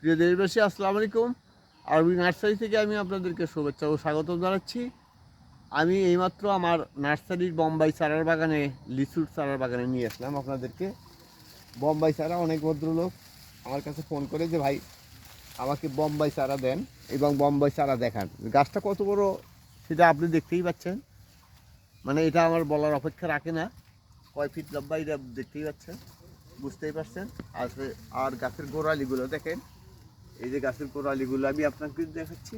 প্রিয় দেশবাসী, আসসালামু আলাইকুম। আরবি নার্সারি থেকে আমি আপনাদেরকে শুভেচ্ছা ও স্বাগতম জানাচ্ছি। আমি এইমাত্র আমার নার্সারির বোম্বাই চারার বাগানে, লিচুর চারার বাগানে নিয়ে আসলাম আপনাদেরকে। বোম্বাই চারা অনেক ভদ্রলোক আমার কাছে ফোন করে যে ভাই আমাকে বোম্বাই চারা দেন এবং বোম্বাই চারা দেখান। গাছটা কত বড় সেটা আপনি দেখতেই পাচ্ছেন, মানে এটা আমার বলার অপেক্ষা রাখে না। কয় ফিট লম্বা এটা দেখতেই পাচ্ছেন, বুঝতেই পারছেন। আর গাছের গোড়ালিগুলো দেখেন, এই যে গাছের গোড়ালিগুলো আমি আপনাকে দেখাচ্ছি।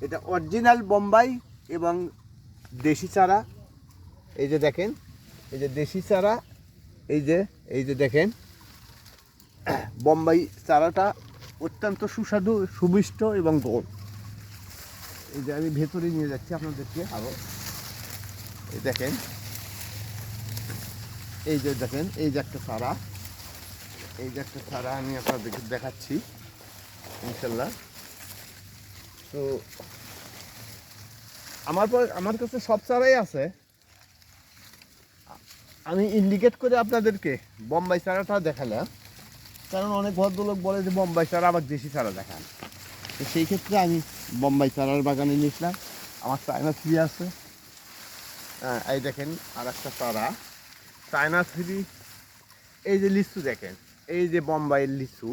এটা অরিজিনাল বোম্বাই এবং দেশি চারা। এই যে দেখেন, এই যে দেশি চারা, এই যে দেখেন বোম্বাই চারাটা অত্যন্ত সুস্বাদু, সুমিষ্ট এবং গোল। এই যে আমি ভেতরে নিয়ে যাচ্ছি আপনাদেরকে আরও। এই দেখেন, এই যে দেখেন, এই যে একটা চারা, এই যে একটা চারা আমি আপনাদেরকে দেখাচ্ছি ইনশাল্লাহ। তো আমার কাছে সব চারাই আছে। আমি ইন্ডিকেট করে আপনাদেরকে বোম্বাই চারাটা দেখালাম, কারণ অনেক ভদ্রলোক বলে যে বোম্বাই চারা আবার দেশি চারা দেখান। তো সেই ক্ষেত্রে আমি বোম্বাই চারার বাগানে নিয়েছিলাম। আমার চায়না থ্রি আছে, এই দেখেন আর একটা চারা চায়না থ্রি। এই যে লিচু দেখেন, এই যে বোম্বাইয়ের লিচু,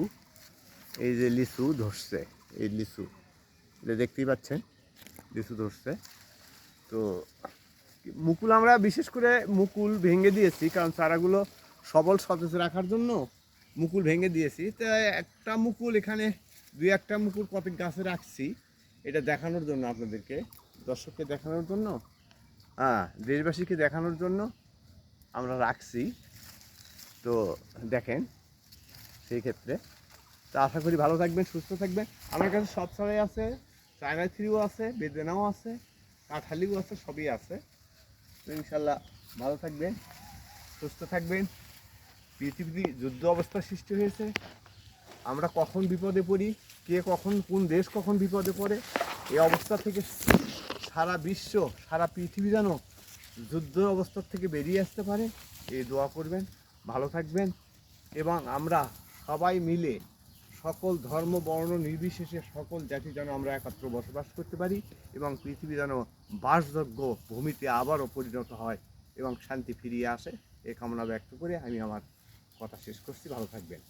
এই যে লিচু ধরছে, এই লিচু এটা দেখতেই পাচ্ছেন, লিচু ধরছে। তো মুকুল আমরা বিশেষ করে মুকুল ভেঙে দিয়েছি, কারণ চারাগুলো সবল সতেজ রাখার জন্য মুকুল ভেঙে দিয়েছি। তো একটা মুকুল এখানে, দুই একটা মুকুল প্রত্যেক গাছে রাখছি, এটা দেখানোর জন্য আপনাদেরকে, দর্শককে দেখানোর জন্য, দেশবাসীকে দেখানোর জন্য আমরা রাখছি। তো দেখেন সেই ক্ষেত্রে, তো আশা করি ভালো থাকবেন, সুস্থ থাকবেন। আমার কাছে সব চারাই আছে, চায়না থ্রিও আছে, বেদেনাও আছে, কাঁঠালিও আছে, সবই আছে। তো ইনশাল্লাহ ভালো থাকবেন, সুস্থ থাকবেন। পৃথিবীতে যুদ্ধ অবস্থা সৃষ্টি হয়েছে, আমরা কখন বিপদে পড়ি, কে কখন, কোন দেশ কখন বিপদে পড়ে, এই অবস্থা থেকে সারা বিশ্ব, সারা পৃথিবী যেন যুদ্ধ অবস্থা থেকে বেরিয়ে আসতে পারে, এই দোয়া করবেন। ভালো থাকবেন এবং আমরা সবাই মিলে সকল ধর্ম বর্ণ নির্বিশেষে সকল জাতি যেন আমরা একত্র বসবাস করতে পারি এবং পৃথিবী যেন বাসযোগ্য ভূমিতে আবারও পরিণত হয় এবং শান্তি ফিরিয়ে আসে, এ কামনা ব্যক্ত করে আমি আমার কথা শেষ করছি। ভালো থাকবেন।